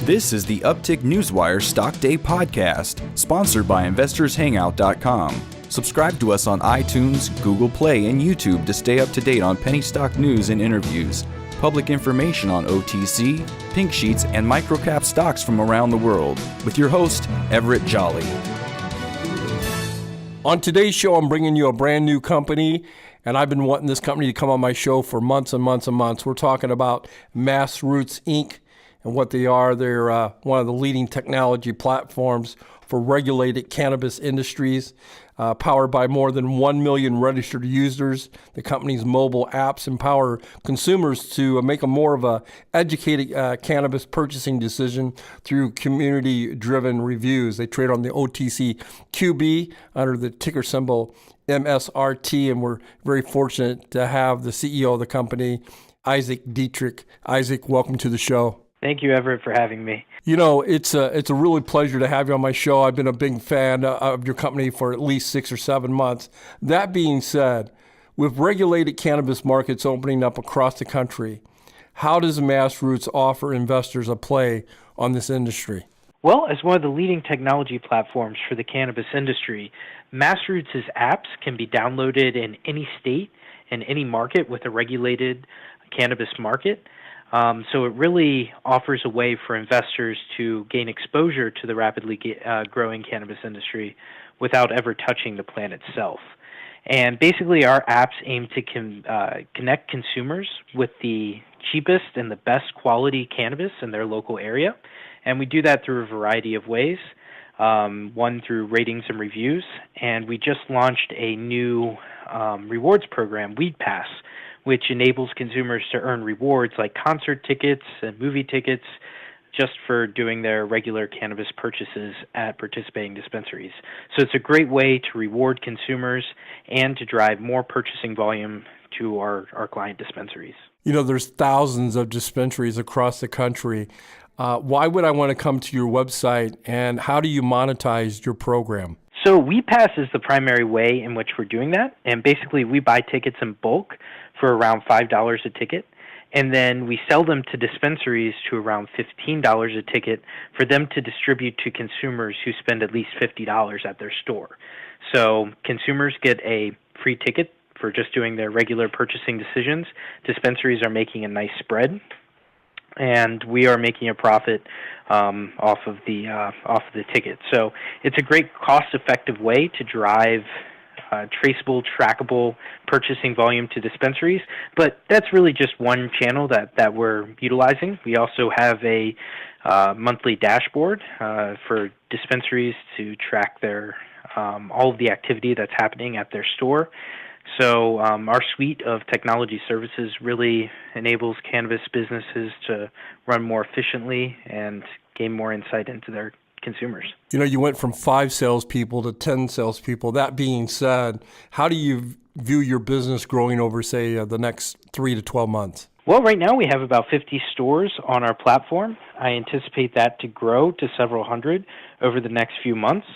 This is the Uptick Newswire Stock Day podcast, sponsored by InvestorsHangout.com. Subscribe to us on iTunes, Google Play, and YouTube to stay up to date on penny stock news and interviews, public information on OTC, pink sheets, and microcap stocks from around the world, with your host, Everett Jolly. On today's show, I'm bringing you a brand new company, and I've been wanting this company to come on my show for months and months and months. We're talking about MassRoots, Inc., and what they are. They're one of the leading technology platforms for regulated cannabis industries, powered by more than 1 million registered users. The company's mobile apps empower consumers to make a more of a educated cannabis purchasing decision through community-driven reviews. They trade on the OTCQB under the ticker symbol MSRT, and we're very fortunate to have the CEO of the company, Isaac Dietrich. Isaac, welcome to the show. Thank you, Everett, for having me. You know, it's a really pleasure to have you on my show. I've been a big fan of your company for at least 6 or 7 months. That being said, with regulated cannabis markets opening up across the country, how does MassRoots offer investors a play on this industry? Well, as one of the leading technology platforms for the cannabis industry, MassRoots' apps can be downloaded in any state and any market with a regulated cannabis market. So it really offers a way for investors to gain exposure to the rapidly growing cannabis industry without ever touching the plant itself. And basically, our apps aim to connect consumers with the cheapest and the best quality cannabis in their local area. And we do that through a variety of ways, one through ratings and reviews. And we just launched a new rewards program, Weed Pass, which enables consumers to earn rewards like concert tickets and movie tickets just for doing their regular cannabis purchases at participating dispensaries. So it's a great way to reward consumers and to drive more purchasing volume to our client dispensaries. You know, there's thousands of dispensaries across the country. Why would I want to come to your website, and how do you monetize your program? So WeedPass is the primary way in which we're doing that, and basically we buy tickets in bulk for around $5 a ticket, and then we sell them to dispensaries to around $15 a ticket for them to distribute to consumers who spend at least $50 at their store. So consumers get a free ticket for just doing their regular purchasing decisions. Dispensaries are making a nice spread, and we are making a profit off of the ticket. So it's a great cost-effective way to drive traceable, trackable purchasing volume to dispensaries. But that's really just one channel that we're utilizing. We also have a monthly dashboard for dispensaries to track their all of the activity that's happening at their store. So our suite of technology services really enables cannabis businesses to run more efficiently and gain more insight into their consumers. You know, you went from 5 salespeople to 10 salespeople. That being said, how do you view your business growing over, say, the next 3 to 12 months? Well, right now we have about 50 stores on our platform. I anticipate that to grow to several hundred over the next few months.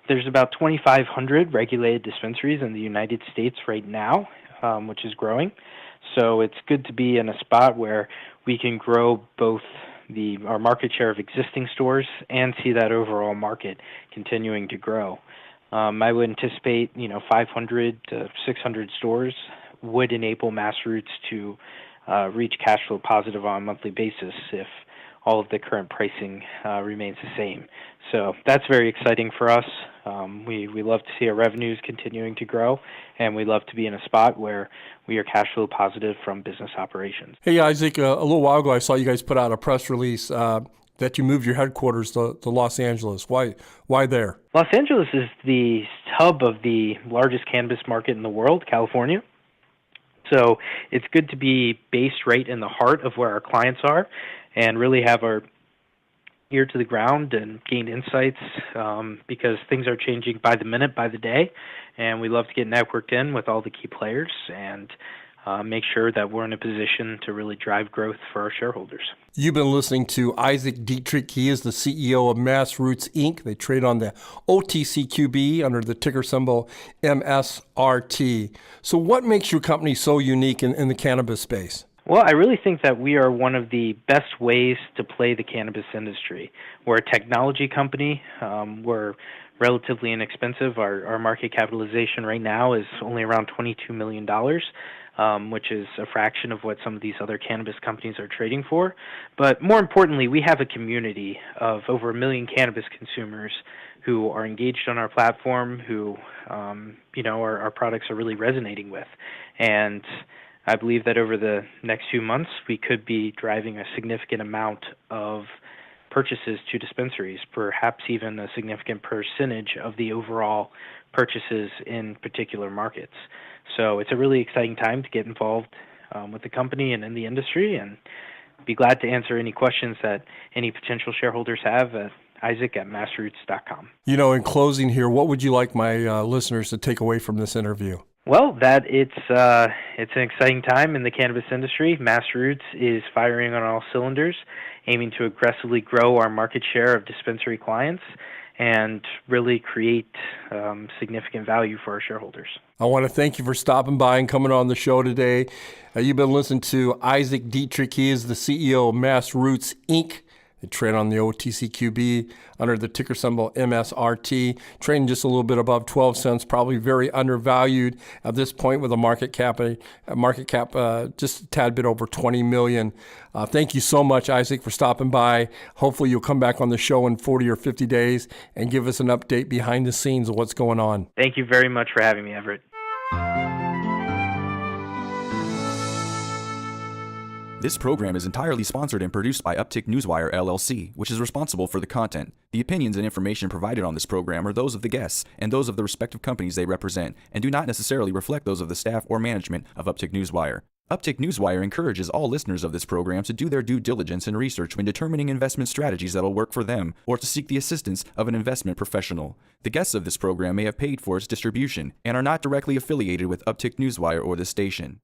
There's about 2,500 regulated dispensaries in the United States right now, which is growing. So it's good to be in a spot where we can grow both our market share of existing stores and see that overall market continuing to grow. I would anticipate, 500 to 600 stores would enable MassRoots to reach cash flow positive on a monthly basis if all of the current pricing remains the same. So that's very exciting for us. We love to see our revenues continuing to grow, and we love to be in a spot where we are cash flow positive from business operations. Hey, Isaac, a little while ago I saw you guys put out a press release that you moved your headquarters to Los Angeles. Why there? Los Angeles is the hub of the largest cannabis market in the world, California. So it's good to be based right in the heart of where our clients are and really have our ear to the ground and gain insights because things are changing by the minute, by the day, and we love to get networked in with all the key players and make sure that we're in a position to really drive growth for our shareholders. You've been listening to Isaac Dietrich. He is the CEO of MassRoots, Inc. They trade on the OTCQB under the ticker symbol MSRT. So what makes your company so unique in the cannabis space? Well, I really think that we are one of the best ways to play the cannabis industry. We're a technology company. We're relatively inexpensive. Our market capitalization right now is only around $22 million, which is a fraction of what some of these other cannabis companies are trading for. But more importantly, we have a community of over 1 million cannabis consumers who are engaged on our platform, who our products are really resonating with. And I believe that over the next few months, we could be driving a significant amount of purchases to dispensaries, perhaps even a significant percentage of the overall purchases in particular markets. So it's a really exciting time to get involved with the company and in the industry, and be glad to answer any questions that any potential shareholders have at Isaac@MassRoots.com. In closing here, what would you like my listeners to take away from this interview? Well, that it's an exciting time in the cannabis industry. MassRoots is firing on all cylinders, aiming to aggressively grow our market share of dispensary clients and really create significant value for our shareholders. I want to thank you for stopping by and coming on the show today. You've been listening to Isaac Dietrich. He is the CEO of MassRoots, Inc. They trade on the OTCQB under the ticker symbol MSRT, trading just a little bit above 12 cents, probably very undervalued at this point with a market cap just a tad bit over 20 million. Thank you so much, Isaac, for stopping by. Hopefully you'll come back on the show in 40 or 50 days and give us an update behind the scenes of what's going on. Thank you very much for having me, Everett. This program is entirely sponsored and produced by Uptick Newswire, LLC, which is responsible for the content. The opinions and information provided on this program are those of the guests and those of the respective companies they represent, and do not necessarily reflect those of the staff or management of Uptick Newswire. Uptick Newswire encourages all listeners of this program to do their due diligence and research when determining investment strategies that will work for them, or to seek the assistance of an investment professional. The guests of this program may have paid for its distribution and are not directly affiliated with Uptick Newswire or this station.